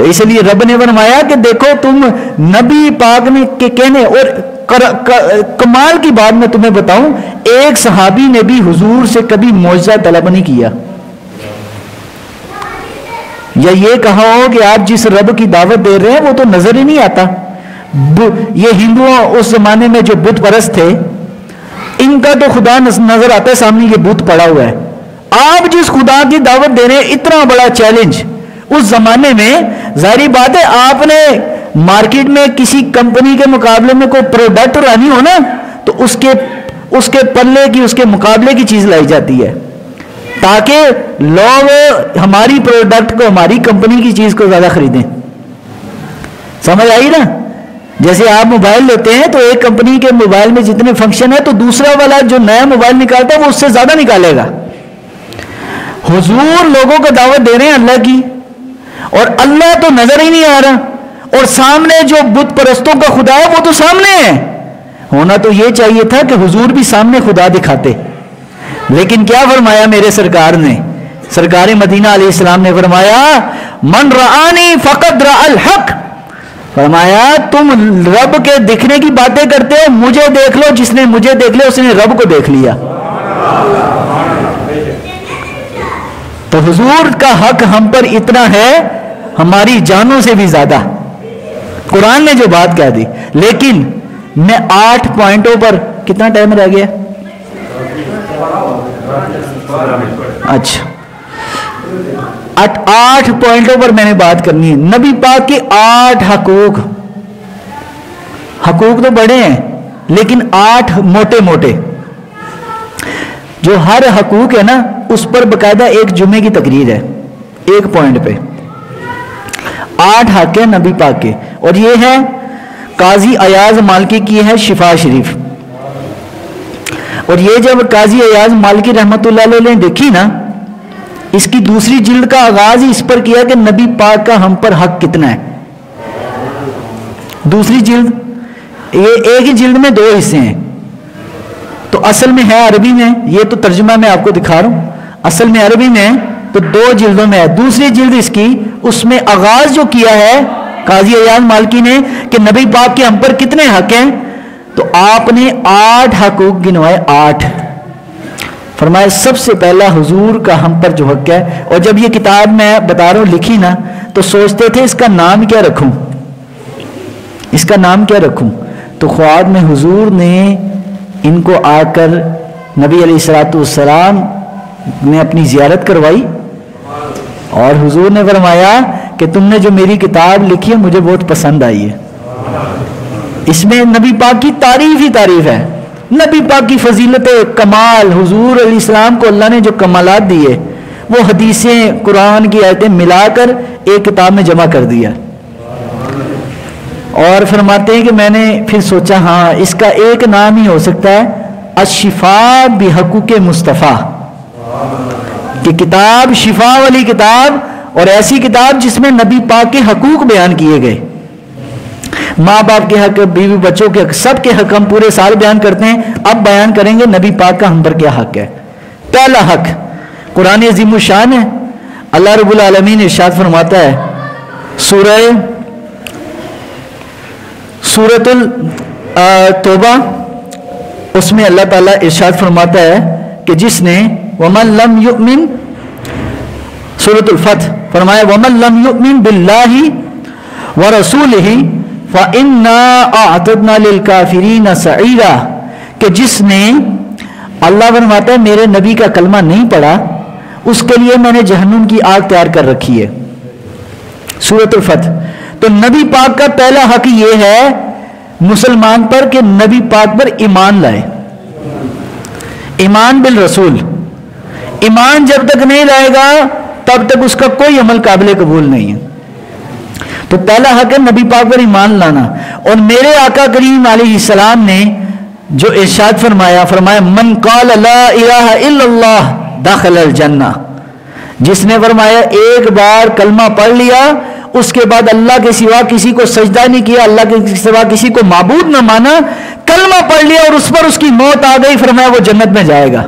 تو اس لیے رب نے فرمایا کہ دیکھو تم نبی پاک نے کے کہنے، اور کمال کی بات میں تمہیں بتاؤں، ایک صحابی نے بھی حضور سے کبھی معجزہ طلب نہیں کیا، یا یہ کہا ہو کہ آپ جس رب کی دعوت دے رہے ہیں وہ تو نظر ہی نہیں آتا۔ یہ ہندوؤں اس زمانے میں جو بت پرست تھے، ان کا تو خدا نظر آتا ہے، سامنے یہ بت پڑا ہوا ہے، آپ جس خدا کی دعوت دے رہے ہیں، اتنا بڑا چیلنج اس زمانے میں، ظاہری بات ہے آپ نے مارکیٹ میں کسی کمپنی کے مقابلے میں کوئی پروڈکٹ لانی ہو نا، تو اس کے پلے کی، اس کے مقابلے کی چیز لائی جاتی ہے تاکہ لوگ ہماری پروڈکٹ کو، ہماری کمپنی کی چیز کو زیادہ خریدیں۔ سمجھ آئی نا؟ جیسے آپ موبائل لیتے ہیں تو ایک کمپنی کے موبائل میں جتنے فنکشن ہیں تو دوسرا والا جو نیا موبائل نکالتا ہے وہ اس سے زیادہ نکالے گا۔ حضور لوگوں کو دعوت دے رہے ہیں اللہ کی، اور اللہ تو نظر ہی نہیں آ رہا، اور سامنے جو بت پرستوں کا خدا ہے وہ تو سامنے ہے۔ ہونا تو یہ چاہیے تھا کہ حضور بھی سامنے خدا دکھاتے، لیکن کیا فرمایا میرے سرکار نے؟ سرکار مدینہ علیہ السلام نے فرمایا من رآنی فقد رأى الحق، فرمایا تم رب کے دکھنے کی باتیں کرتے ہو، مجھے دیکھ لو، جس نے مجھے دیکھ لیا اس نے رب کو دیکھ لیا۔ تو حضور کا حق ہم پر اتنا ہے، ہماری جانوں سے بھی زیادہ، قرآن نے جو بات کہہ دی۔ لیکن میں 8 پوائنٹوں پر، کتنا ٹائم رہ گیا؟ اچھا 8 پوائنٹوں پر میں نے بات کرنی ہے۔ نبی پاک کے 8 حقوق تو بڑے ہیں، لیکن 8 موٹے موٹے، جو ہر حقوق ہے نا اس پر باقاعدہ ایک جمعے کی تقریر ہے، ایک پوائنٹ پہ 8 حق ہیں نبی پاک کے۔ اور یہ ہے قاضی ایاز مالکی کی ہے شفا شریف، اور یہ جب قاضی ایاز مالکی رحمت اللہ علیہ نے دیکھی نا، اس کی دوسری جلد کا آغاز ہی اس پر کیا کہ نبی پاک کا ہم پر حق کتنا ہے۔ دوسری جلد، یہ ایک ہی جلد میں 2 حصے ہیں، تو اصل میں ہے عربی میں، یہ تو ترجمہ میں آپ کو دکھا رہا ہوں، اصل میں عربی میں تو 2 جلدوں میں ہے۔ دوسری جلد اس کی، اس میں آغاز جو کیا ہے قاضی ایاز مالکی نے کہ نبی پاک کے ہم پر کتنے حق ہیں، تو آپ نے 8 حقوق گنوائے، 8۔ فرمایا سب سے پہلا حضور کا ہم پر جو حق ہے، اور جب یہ کتاب میں بتا رہا ہوں لکھی نا تو سوچتے تھے اس کا نام کیا رکھوں، اس کا نام کیا رکھوں، تو خواب میں حضور نے ان کو آ کر نبی علیہ الصلوۃ والسلام نے اپنی زیارت کروائی، اور حضور نے فرمایا کہ تم نے جو میری کتاب لکھی ہے مجھے بہت پسند آئی ہے، اس میں نبی پاک کی تعریف ہی تعریف ہے، نبی پاک کی فضیلت کمال، حضور علیہ السلام کو اللہ نے جو کمالات دیے وہ حدیثیں قرآن کی آیتیں ملا کر ایک کتاب میں جمع کر دیا۔ اور فرماتے ہیں کہ میں نے پھر سوچا ہاں اس کا ایک نام ہی ہو سکتا ہے الشفاء بحقوق مصطفیٰ، کہ کتاب شفا والی کتاب، اور ایسی کتاب جس میں نبی پاک کے حقوق بیان کیے گئے، ماں باپ کے حق، بیوی بچوں کے حق، سب کے حق ہم پورے سال بیان کرتے ہیں، اب بیان کریں گے نبی پاک کا ہم پر کیا حق ہے۔ پہلا حق قرآن عظیم الشان ہے، اللہ رب العالمین ارشاد فرماتا ہے سورۃ التوبہ، اس میں اللہ تعالیٰ ارشاد فرماتا ہے کہ جس نے وَمَن لَمْ يُؤْمِن، سورۃ الفتح فرمایا وَمَن لَمْ يُؤْمِن بِاللَّهِ وَرَسُولِهِ فَإِنَّا أَعْتَدْنَا لِلْكَافِرِينَ سَعِيرًا، کہ جس نے، اللہ فرماتا ہے میرے نبی کا کلمہ نہیں پڑھا اس کے لیے میں نے جہنم کی آگ تیار کر رکھی ہے، سورۃ الفتح۔ تو نبی پاک کا پہلا حق یہ ہے مسلمان پر کہ نبی پاک پر ایمان لائے، ایمان بالرسول، ایمان جب تک نہیں لائے گا تب تک اس کا کوئی عمل قابل قبول نہیں ہے۔ تو پہلا حق ہے نبی پاک پر ایمان لانا، اور میرے آقا کریم علیہ السلام نے جو ارشاد فرمایا من قال لا الہ الا اللہ دخل الجنہ، جس نے فرمایا ایک بار کلمہ پڑھ لیا اس کے بعد اللہ کے سوا کسی کو سجدہ نہیں کیا، اللہ کے سوا کسی کو معبود نہ مانا، کلمہ پڑھ لیا اور اس پر اس کی موت آ گئی، فرمایا وہ جنت میں جائے گا۔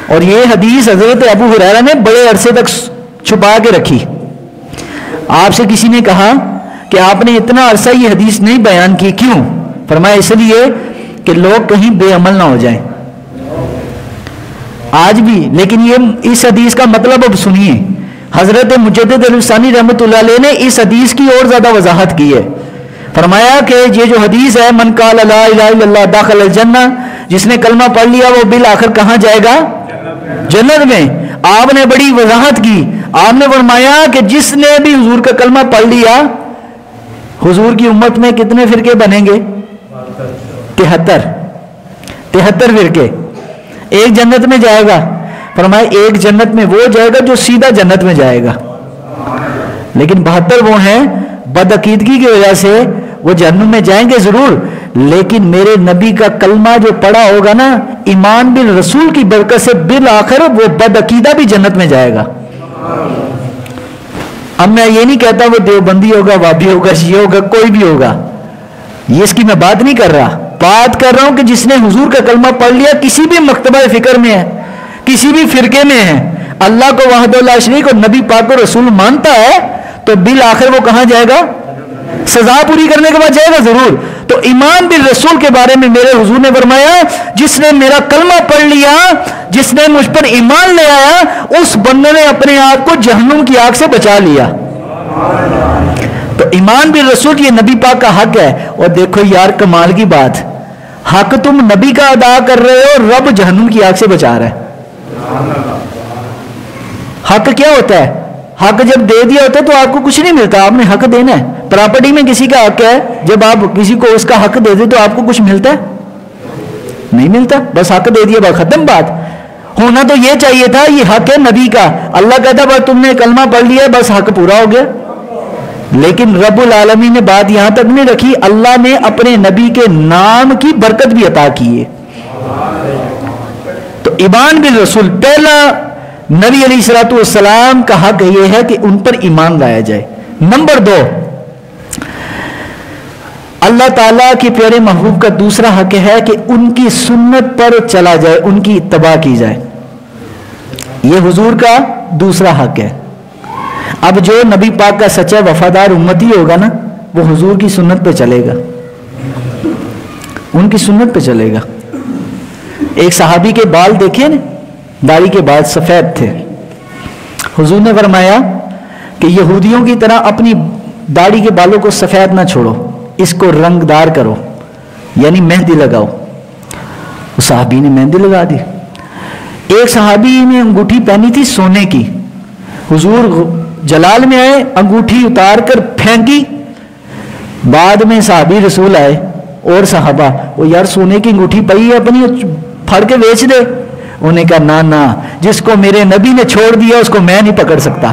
اور یہ حدیث حضرت ابو ہریرہ نے بڑے عرصے تک چھپا کے رکھی. آپ سے کسی نے کہا کہ آپ نے اتنا عرصہ یہ حدیث نہیں بیان کی, کیوں؟ فرمایا اس لیے کہ لوگ کہیں بے عمل نہ ہو جائیں. آج بھی لیکن یہ اس حدیث کا مطلب اب سنیے. حضرت مجدد الثانی رحمۃ اللہ علیہ نے اس حدیث کی اور زیادہ وضاحت کی ہے. فرمایا کہ یہ جو حدیث ہے من قال لا الہ الا اللہ دخل الجنہ, جس نے کلمہ پڑھ لیا وہ بالآخر کہاں جائے گا؟ جنت میں. آپ نے بڑی وضاحت کی. آپ نے فرمایا کہ جس نے بھی حضور کا کلمہ پڑھ لیا, حضور کی امت میں کتنے فرقے بنیں گے؟ 73 فرقے. ایک جنت میں جائے گا. فرمایا ایک جنت میں وہ جائے گا جو سیدھا جنت میں جائے گا, لیکن 72 وہ ہیں بدعقیدگی کی وجہ سے وہ جہنم میں جائیں گے ضرور, لیکن میرے نبی کا کلمہ جو پڑھا ہوگا نا ایمان بالرسول کی برکت سے بالآخر وہ بدعقیدہ بھی جنت میں جائے گا. اب میں یہ نہیں کہتا وہ دیوبندی ہوگا, وابی ہوگا, شیعہ ہوگا, کوئی بھی ہوگا, یہ اس کی میں بات نہیں کر رہا. بات کر رہا ہوں کہ جس نے حضور کا کلمہ پڑھ لیا, کسی بھی مکتبہ فکر میں ہے, کسی بھی فرقے میں ہے, اللہ کو وحدہ لا شریک اور نبی پاک کو رسول مانتا ہے, تو بالآخر وہ کہاں جائے گا؟ سزا پوری کرنے کے بعد جائے گا ضرور. تو ایمان بالرسول کے بارے میں میرے حضور نے فرمایا جس نے میرا کلمہ پڑھ لیا, جس نے مجھ پر ایمان لے آیا, اس بندے نے اپنے آپ کو جہنم کی آگ سے بچا لیا. تو ایمان بالرسول یہ نبی پاک کا حق ہے. اور دیکھو یار کمال کی بات, حق تم نبی کا ادا کر رہے ہو, رب جہنم کی آگ سے بچا رہا ہے. حق کیا ہوتا ہے؟ حق جب دے دیا ہوتا ہے تو آپ کو کچھ نہیں ملتا, آپ نے حق دینا ہے. پراپرٹی میں کسی کا حق ہے, جب آپ کسی کو اس کا حق دے دیں تو آپ کو کچھ ملتا ہے؟ نہیں ملتا, بس حق دے دیا, بات ختم. بات ہونا تو یہ چاہیے تھا, یہ حق ہے نبی کا. اللہ کہتا بس تم نے کلمہ پڑھ لیا بس حق پورا ہو گیا. لیکن رب العالمین نے بات یہاں تک نہیں رکھی, اللہ نے اپنے نبی کے نام کی برکت بھی عطا کی ہے. تو ایمان بالرسول پہلا نبی علیہ الصلوۃ والسلام کا حق یہ ہے کہ ان پر ایمان لایا جائے. نمبر 2, اللہ تعالیٰ کے پیارے محبوب کا دوسرا حق ہے کہ ان کی سنت پر چلا جائے, ان کی اتباع کی جائے. یہ حضور کا دوسرا حق ہے. اب جو نبی پاک کا سچا وفادار امتی ہوگا نا, وہ حضور کی سنت پہ چلے گا, ان کی سنت پہ چلے گا. ایک صحابی کے بال دیکھے نا, داڑھی کے بال سفید تھے. حضور نے فرمایا کہ یہودیوں کی طرح اپنی داڑھی کے بالوں کو سفید نہ چھوڑو, اس کو رنگ دار کرو, یعنی مہندی لگاؤ. اس صحابی نے مہندی لگا دی. ایک صحابی نے انگوٹھی پہنی تھی سونے کی, حضور جلال میں آئے, انگوٹھی اتار کر پھینکی. بعد میں صحابی رسول آئے اور صحابہ, وہ یار سونے کی انگوٹھی پئی ہے اپنی, پھڑ کے بیچ دے. انہوں نے کہا نہ, جس کو میرے نبی نے چھوڑ دیا اس کو میں نہیں پکڑ سکتا.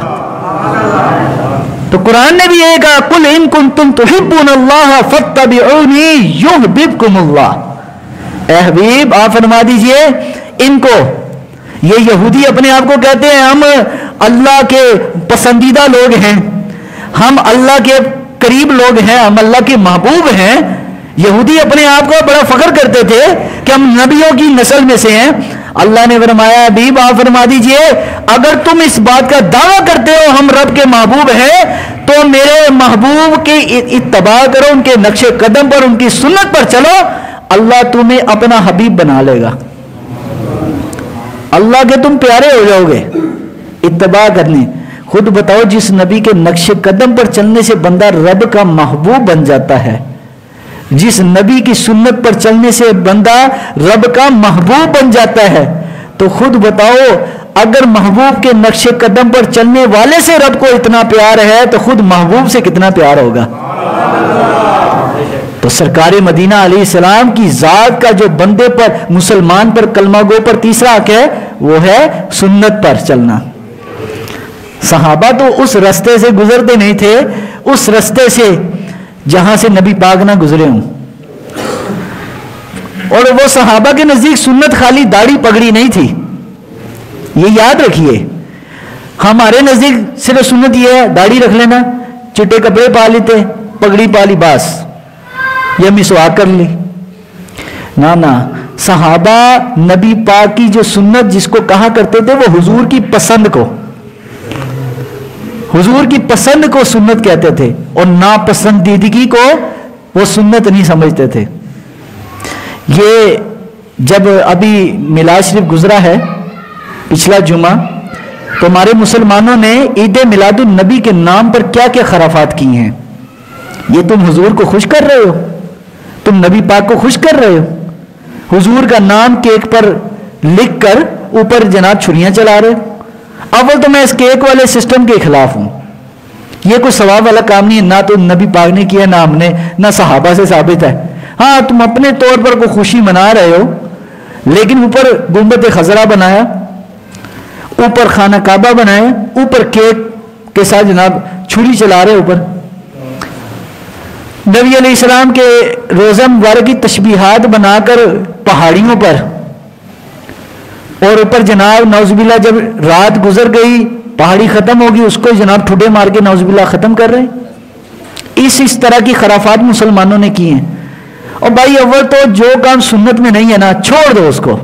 تو قرآن نے بھی یہ کہا قل ان کنتم تحبون اللہ فاتبعونی یحببکم اللہ. اے حبیب آپ فرما دیجئے ان کو, یہ یہودی اپنے آپ کو کہتے ہیں ہم اللہ کے پسندیدہ لوگ ہیں, ہم اللہ کے قریب لوگ ہیں, ہم اللہ کے محبوب ہیں. یہودی اپنے آپ کو بڑا فخر کرتے تھے کہ ہم نبیوں کی نسل میں سے ہیں. اللہ نے فرمایا حبیب آپ فرما دیجئے اگر تم اس بات کا دعویٰ کرتے ہو ہم رب کے محبوب ہیں, تو میرے محبوب کی اتباع کرو, ان کے نقش قدم پر, ان کی سنت پر چلو, اللہ تمہیں اپنا حبیب بنا لے گا. اللہ کے تم پیارے ہو جاؤ گے اتباع کرنے. خود بتاؤ جس نبی کے نقش قدم پر چلنے سے بندہ رب کا محبوب بن جاتا ہے, جس نبی کی سنت پر چلنے سے بندہ رب کا محبوب بن جاتا ہے, تو خود بتاؤ اگر محبوب کے نقش قدم پر چلنے والے سے رب کو اتنا پیار ہے تو خود محبوب سے کتنا پیار ہوگا. تو سرکار مدینہ علیہ السلام کی ذات کا جو بندے پر, مسلمان پر, کلمہ گو پر تیسرا حق ہے وہ ہے سنت پر چلنا. صحابہ تو اس رستے سے گزرتے نہیں تھے, اس رستے سے جہاں سے نبی پاک نہ گزرے ہوں. اور وہ صحابہ کے نزدیک سنت خالی داڑھی پگڑی نہیں تھی, یہ یاد رکھیے. ہمارے نزدیک صرف سنت یہ ہے داڑھی رکھ لینا, چٹے کپڑے پا لیتے, پگڑی پا لی بس, یا مسواک کر لی. نہ, صحابہ نبی پاک کی جو سنت جس کو کہا کرتے تھے وہ حضور کی پسند کو, حضور کی پسند کو سنت کہتے تھے اور ناپسندیدگی کو وہ سنت نہیں سمجھتے تھے. یہ جب ابھی میلاد شریف گزرا ہے پچھلا جمعہ، تو ہمارے مسلمانوں نے عید میلاد النبی کے نام پر کیا کیا خرافات کی ہیں. یہ تم حضور کو خوش کر رہے ہو، تم نبی پاک کو خوش کر رہے ہو. حضور کا نام کیک پر لکھ کر اوپر جناب چھریاں چلا رہے. اول تو میں اس کیک والے سسٹم کے خلاف ہوں. یہ کوئی ثواب والا کام نہیں ہے، نہ تو نبی پاک نے کیا، نہ ہم نے، نہ صحابہ سے ثابت ہے. ہاں تم اپنے طور پر کوئی خوشی منا رہے ہو، لیکن اوپر گنبد خضرا بنایا، اوپر خانہ کعبہ بنایا، اوپر کیک کے ساتھ جناب چھری چلا رہے اوپر. نبی علیہ السلام کے روزہ مبارک کی تشبیہات بنا کر پہاڑیوں پر، اور اوپر جناب نعوذ باللہ جب رات گزر گئی پہاڑی ختم ہوگی اس کو جناب ٹھڈے مار کے نعوذ باللہ ختم کر رہے ہیں. اس طرح کی خرافات مسلمانوں نے کی ہیں. اور بھائی اول تو جو کام سنت میں نہیں ہے نا چھوڑ دو اس کو،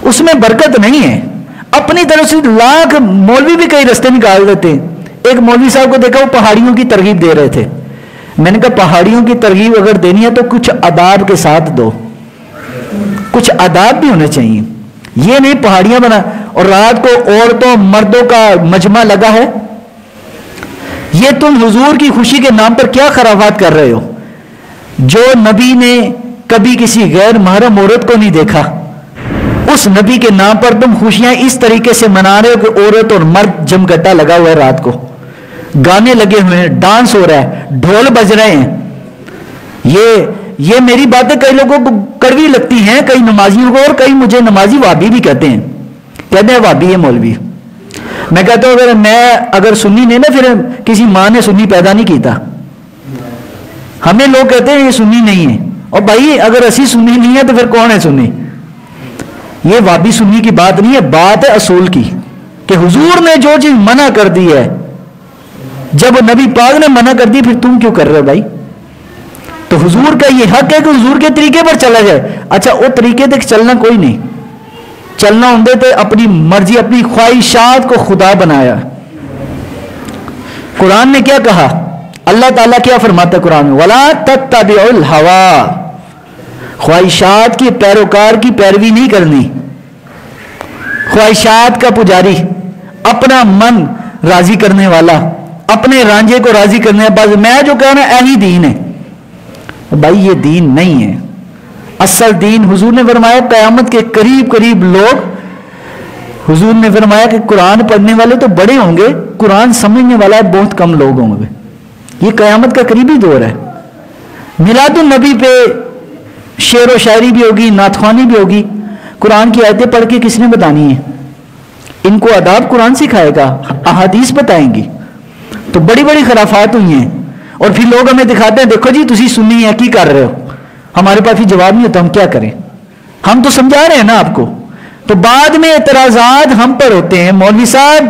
اس میں برکت نہیں ہے. اپنی طرف سے لاکھ مولوی بھی کئی رستے نکال دیتے ہیں. ایک مولوی صاحب کو دیکھا وہ پہاڑیوں کی ترغیب دے رہے تھے. میں نے کہا پہاڑیوں کی ترغیب اگر دینی ہے تو کچھ آداب کے ساتھ دو، کچھ آداب بھی ہونے چاہیے. یہ نہیں پہاڑیاں بنا اور رات کو عورتوں مردوں کا مجمع لگا ہے. یہ تم حضور کی خوشی کے نام پر کیا خرافات کر رہے ہو؟ جو نبی نے کبھی کسی غیر محرم عورت کو نہیں دیکھا، اس نبی کے نام پر تم خوشیاں اس طریقے سے منا رہے ہو کہ عورت اور مرد جمگٹا لگا ہوا ہے، رات کو گانے لگے ہوئے ہیں، ڈانس ہو رہا ہے، ڈھول بج رہے ہیں. یہ میری باتیں کئی لوگوں کو کڑوی لگتی ہیں، کئی نمازیوں کو، اور کئی مجھے نمازی وابی بھی کہتے ہیں وابی ہے مولوی. میں کہتا ہوں اگر سنی نہیں نا، پھر کسی ماں نے سنی پیدا نہیں کیتا. ہمیں لوگ کہتے ہیں یہ سنی نہیں ہے، اور بھائی اگر اسی سنی نہیں ہے تو پھر کون ہے سنی؟ یہ وابی سنی کی بات نہیں ہے، بات ہے اصول کی، کہ حضور نے جو چیز منع کر دی ہے، جب نبی پاک نے منع کر دی پھر تم کیوں کر رہے ہو بھائی؟ تو حضور کا یہ حق ہے کہ حضور کے طریقے پر چلا جائے. اچھا وہ طریقے تک چلنا کوئی نہیں، چلنا ہوں تو اپنی مرضی اپنی خواہشات کو خدا بنایا. قرآن نے کیا کہا؟ اللہ تعالیٰ کیا فرماتا ہے قرآن میں؟ وَلَا تَتَّبِعُوا الْهَوَىٰ، خواہشات کی پیروکار کی پیروی نہیں کرنی. خواہشات کا پجاری، اپنا من راضی کرنے والا، اپنے رانجے کو راضی کرنے والا، میں جو کہہ رہا ہوں یہی دین ہے. بھائی یہ دین نہیں ہے. اصل دین حضور نے فرمایا قیامت کے قریب قریب لوگ، حضور نے فرمایا کہ قرآن پڑھنے والے تو بڑے ہوں گے، قرآن سمجھنے والا بہت کم لوگ ہوں گے. یہ قیامت کا قریبی دور ہے. میلاد النبی پہ شعر و شاعری بھی ہوگی، نعت خوانی بھی ہوگی. قرآن کی آیتیں پڑھ کے کس نے بتانی ہیں؟ ان کو آداب قرآن سکھائے گا، احادیث بتائیں گی. تو بڑی بڑی خرافات ہوئی ہیں، اور پھر لوگ ہمیں دکھاتے ہیں دیکھو جی تسی سنی ہے کی کر رہے ہو. ہمارے پاس بھی جواب نہیں ہوتا، ہم کیا کریں؟ ہم تو سمجھا رہے ہیں نا آپ کو. تو بعد میں اعتراضات ہم پر ہوتے ہیں، مولوی صاحب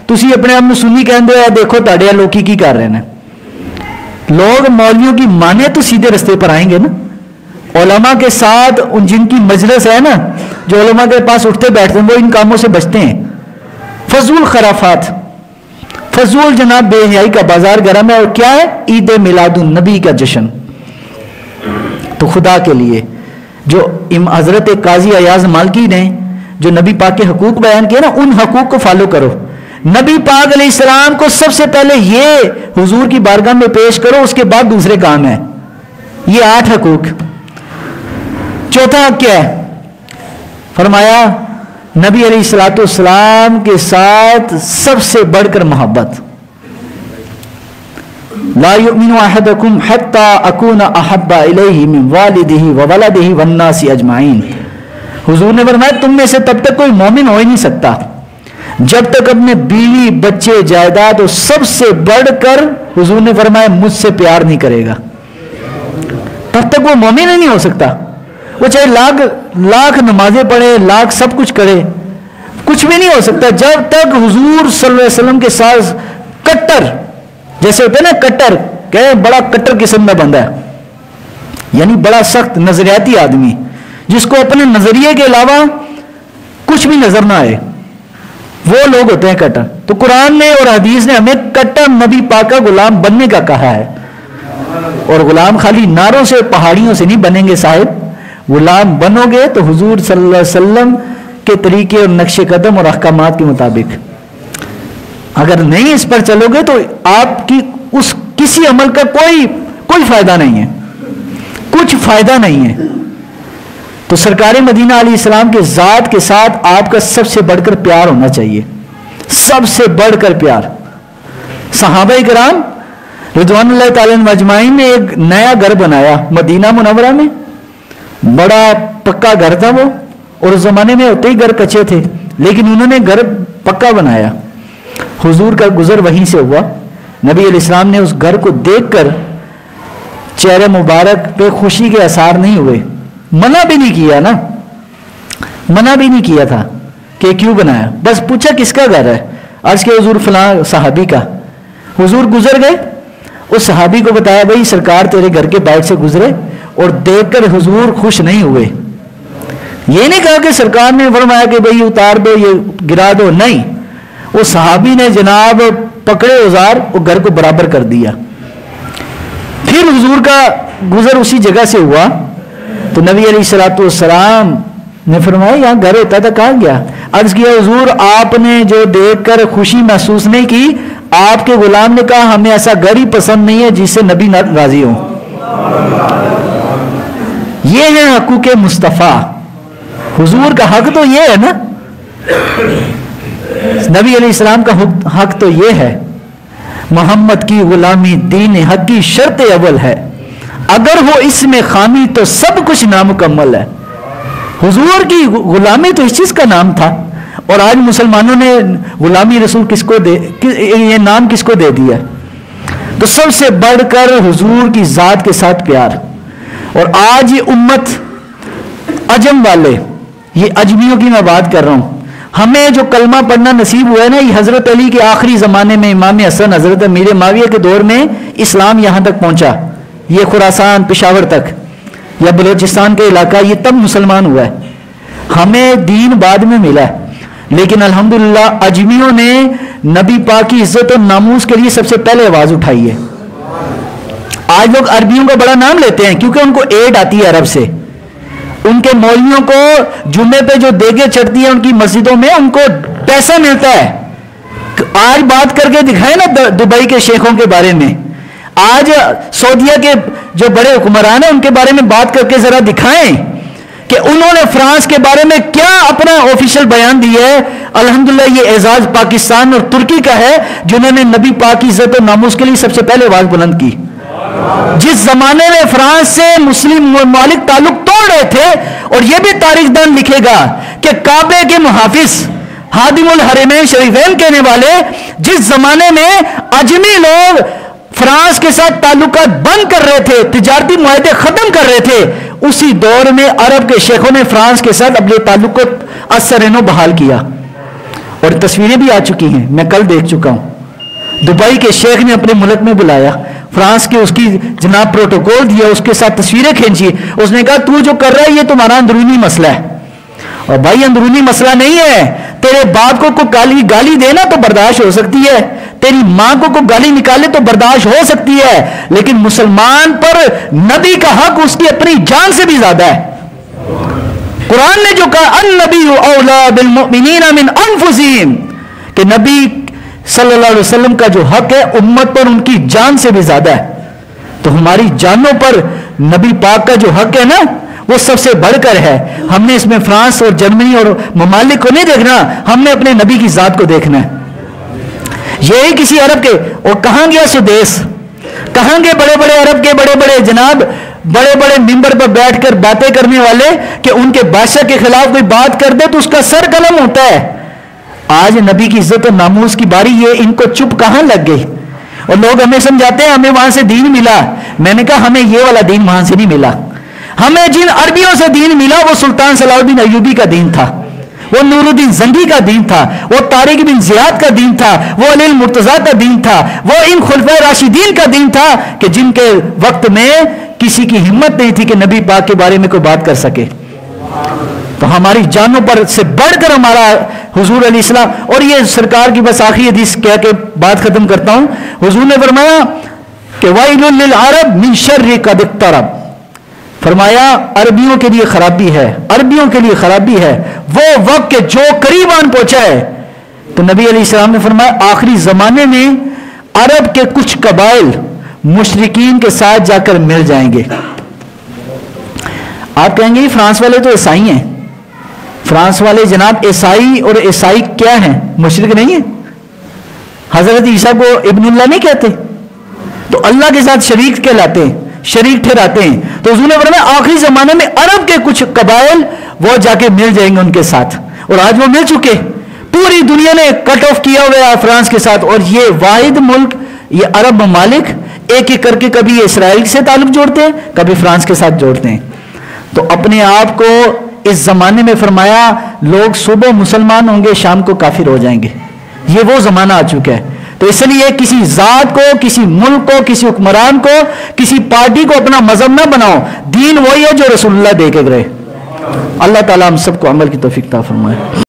تسی اپنے آپ میں سنی کہندے ہو، دیکھو تاڑے لوکی کی کر رہے ہیں. لوگ مولویوں کی مانے تو سیدھے رستے پر آئیں گے نا. علماء کے ساتھ ان جن کی مجلس ہے نا، جو علماء کے پاس اٹھتے بیٹھتے ہیں، وہ ان کاموں سے بچتے ہیں. فضول خرافات، فضول جناب بے حیائی کا بازار گرم ہے. اور کیا ہے؟ عید میلاد النبی کا جشن. تو خدا کے لیے جو حضرت قاضی ایاز مالکی نے جو نبی پاک کے حقوق بیان کیے نا، ان حقوق کو فالو کرو. نبی پاک علیہ السلام کو سب سے پہلے یہ حضور کی بارگاہ میں پیش کرو، اس کے بعد دوسرے کام ہیں. یہ 8 حقوق. چوتھا حق کیا ہے؟ فرمایا نبی علیہ الصلوۃ والسلام کے ساتھ سب سے بڑھ کر محبت. لا یؤمن احدکم حتی اکون احب الیہ من والدہ وولدہ والناس اجمعین. حضور نے فرمایا تم میں سے تب تک کوئی مومن ہو ہی نہیں سکتا جب تک اپنے بیوی بچے جائیداد اور سب سے بڑھ کر، حضور نے فرمایا مجھ سے پیار نہیں کرے گا، تب تک وہ مومن ہی نہیں ہو سکتا. وہ چاہے لاکھ نمازیں پڑھے، لاکھ سب کچھ کرے، کچھ بھی نہیں ہو سکتا جب تک حضور صلی اللہ علیہ وسلم کے ساتھ کٹر، جیسے ہوتے ہیں نا کٹر، کہ بڑا کٹر قسم کا بندہ ہے، یعنی بڑا سخت نظریاتی آدمی جس کو اپنے نظریے کے علاوہ کچھ بھی نظر نہ آئے، وہ لوگ ہوتے ہیں کٹر. تو قرآن نے اور حدیث نے ہمیں کٹر نبی پاک کا غلام بننے کا کہا ہے. اور غلام خالی نعروں سے پہاڑیوں سے نہیں بنیں گے صاحب. غلام بنو گے تو حضور صلی اللہ علیہ وسلم کے طریقے اور نقش قدم اور احکامات کے مطابق. اگر نہیں اس پر چلو گے تو آپ کی اس کسی عمل کا کوئی فائدہ نہیں ہے, کچھ فائدہ نہیں ہے. تو سرکار مدینہ علیہ السلام کے ذات کے ساتھ آپ کا سب سے بڑھ کر پیار ہونا چاہیے, سب سے بڑھ کر پیار. صحابہ کرام رضوان اللہ تعالی مجمعین نے ایک نیا گھر بنایا مدینہ منورہ میں. بڑا پکا گھر تھا وہ, اور اس زمانے میں ہوتے ہی گھر کچے تھے, لیکن انہوں نے گھر پکا بنایا. حضور کا گزر وہیں سے ہوا. نبی علیہ السلام نے اس گھر کو دیکھ کر چہرے مبارک پہ خوشی کے آثار نہیں ہوئے. منع بھی نہیں کیا نا, منع بھی نہیں کیا تھا کہ کیوں بنایا, بس پوچھا کس کا گھر ہے, عرض کہ حضور فلاں صحابی کا. حضور گزر گئے, اس صحابی کو بتایا بھائی سرکار تیرے گھر کے باہر سے گزرے, اور دیکھ کر حضور خوش نہیں ہوئے. یہ نہیں کہا کہ سرکار نے فرمایا کہ بھائی اتار دو یہ گرا دو, نہیں. وہ صحابی نے جناب پکڑے اوزار اور گھر کو برابر کر دیا. پھر حضور کا گزر اسی جگہ سے ہوا تو نبی علیہ الصلوۃ والسلام نے فرمایا یہاں گھر ہوتا تھا کہاں گیا. عرض کیا حضور آپ نے جو دیکھ کر خوشی محسوس نہیں کی, آپ کے غلام نے کہا ہمیں ایسا گھر ہی پسند نہیں ہے جس سے نبی راضی ہوں. یہ ہے حقوق مصطفیٰ. حضور کا حق تو یہ ہے نا, نبی علیہ السلام کا حق تو یہ ہے. محمد کی غلامی دین حق کی شرط اول ہے, اگر ہو اس میں خامی تو سب کچھ نامکمل ہے. حضور کی غلامی تو اس چیز کا نام تھا, اور آج مسلمانوں نے غلامی رسول کس کو یہ نام کس کو دے دیا. تو سب سے بڑھ کر حضور کی ذات کے ساتھ پیار. اور آج یہ امت عجم والے, یہ اجمیوں کی میں بات کر رہا ہوں, ہمیں جو کلمہ پڑھنا نصیب ہوا ہے نا, یہ حضرت علی کے آخری زمانے میں امام حسن حضرت امیر معاویہ کے دور میں اسلام یہاں تک پہنچا. یہ خراسان پشاور تک یا بلوچستان کا علاقہ یہ تب مسلمان ہوا ہے. ہمیں دین بعد میں ملا ہے, لیکن الحمدللہ اجمیوں نے نبی پاک کی عزت اور ناموس کے لیے سب سے پہلے آواز اٹھائی ہے. آج لوگ عربیوں کا بڑا نام لیتے ہیں کیونکہ ان کو ایڈ آتی ہے عرب سے. ان کے مولویوں کو جمعے پہ جو دیگیں چڑھتی ہیں ان کی مسجدوں میں ان کو پیسہ ملتا ہے. آج بات کر کے دکھائیں نا دبئی کے شیخوں کے بارے میں, آج سعودیہ کے جو بڑے حکمران ہیں ان کے بارے میں بات کر کے ذرا دکھائیں کہ انہوں نے فرانس کے بارے میں کیا اپنا آفیشیل بیان دیا ہے. الحمدللہ یہ اعزاز پاکستان اور ترکی کا ہے جنہوں نے نبی پاک کی عزت و ناموس کے لیے سب سے پہلے آواز بلند کی. جس زمانے میں فرانس سے مسلم ممالک تعلق توڑ رہے تھے, اور یہ بھی تاریخ دان لکھے گا کہ کعبے کے محافظ خادم الحرمین شریفین کہنے والے جس زمانے میں اجمی لوگ فرانس کے ساتھ تعلقات بند کر رہے تھے, تجارتی معاہدے ختم کر رہے تھے, اسی دور میں عرب کے شیخوں نے فرانس کے ساتھ اپنے تعلق کو اثرینو بحال کیا. اور تصویریں بھی آ چکی ہیں, میں کل دیکھ چکا ہوں. دبئی کے شیخ نے اپنے ملک میں بلایا, فرانس کے اس کی جناب پروٹوکول دیا, اس کے ساتھ تصویریں کھینچی. اس نے کہا تو جو کر رہا ہے یہ تمہارا اندرونی مسئلہ ہے. اور بھائی اندرونی مسئلہ نہیں ہے, تیرے باپ کو کوئی گالی دینا تو برداشت ہو سکتی ہے, تیری ماں کو کوئی گالی نکالے تو برداشت ہو سکتی ہے, لیکن مسلمان پر نبی کا حق اس کی اپنی جان سے بھی زیادہ ہے. قرآن نے جو کہا النبی اولا بالمؤمنین من انفسہم, کہ نبی صلی اللہ علیہ وسلم کا جو حق ہے امت پر ان کی جان سے بھی زیادہ ہے. تو ہماری جانوں پر نبی پاک کا جو حق ہے نا وہ سب سے بڑھ کر ہے. ہم نے اس میں فرانس اور جرمنی اور ممالک کو نہیں دیکھنا, ہم نے اپنے نبی کی ذات کو دیکھنا ہے. یہی کسی عرب کے, اور کہاں گیا سدیس, کہاں گئے بڑے بڑے عرب کے بڑے بڑے جناب, بڑے بڑے ممبر پر بیٹھ کر باتیں کرنے والے کہ ان کے بادشاہ کے خلاف کوئی بات کر دے تو اس کا سر قلم ہوتا ہے. آج نبی کی عزت و ناموس کی باری, یہ ان کو چپ کہاں لگ گئی. اور لوگ ہمیں سمجھاتے ہیں ہمیں وہاں سے دین ملا. میں نے کہا ہمیں یہ والا دین وہاں سے نہیں ملا. ہمیں جن عربیوں سے دین ملا وہ سلطان صلاح الدین ایوبی کا دین تھا, وہ نور الدین زنگی کا دین تھا, وہ طارق بن زیاد کا دین تھا, وہ علی المرتضیٰ کا دین تھا, وہ ان خلفائے راشدین کا دین تھا کہ جن کے وقت میں کسی کی ہمت نہیں تھی کہ نبی پاک کے بارے میں کوئی بات کر سکے. تو ہماری جانوں پر سے بڑھ کر ہمارا حضور علیہ السلام. اور یہ سرکار کی بس آخری حدیث کہہ کے بات ختم کرتا ہوں. حضور نے فرمایا کہ وَيْلٌ لِّلْعَرَبِ مِن شَرِّ قَدِ اقْتَرَبَ. فرمایا عربیوں کے لیے خرابی ہے، عربیوں کے لیے خرابی ہے وہ وقت کہ جو قریب آن پہنچا ہے. تو نبی علیہ السلام نے فرمایا آخری زمانے میں عرب کے کچھ قبائل مشرکین کے ساتھ جا کر مل جائیں گے. آپ کہیں گے فرانس والے تو عیسائی ہیں. فرانس والے جناب عیسائی، اور عیسائی کیا ہیں؟ مشرک نہیں ہیں. حضرت عیسیٰ کو ابن اللہ نہیں کہتے، تو اللہ کے ساتھ شریک کہلاتے ہیں، شریک ٹھہراتے ہیں. تو حضور نے فرمایا آخری زمانے میں عرب کے کچھ قبائل وہ جا کے مل جائیں گے ان کے ساتھ، اور آج وہ مل چکے. پوری دنیا نے کٹ آف کیا ہوا ہے فرانس کے ساتھ، اور یہ واحد ملک، یہ عرب ممالک ایک ایک کر کے کبھی اسرائیل سے تعلق جوڑتے ہیں، کبھی فرانس کے ساتھ جوڑتے ہیں. تو اپنے آپ کو اس زمانے میں فرمایا لوگ صبح مسلمان ہوں گے، شام کو کافر ہو جائیں گے. یہ وہ زمانہ آ چکا ہے. تو اس لیے کسی ذات کو، کسی ملک کو، کسی حکمران کو، کسی پارٹی کو اپنا مذہب نہ بناؤ. دین وہی ہے جو رسول اللہ دے کے گئے. اللہ تعالیٰ ہم سب کو عمل کی توفیق عطا فرمائے.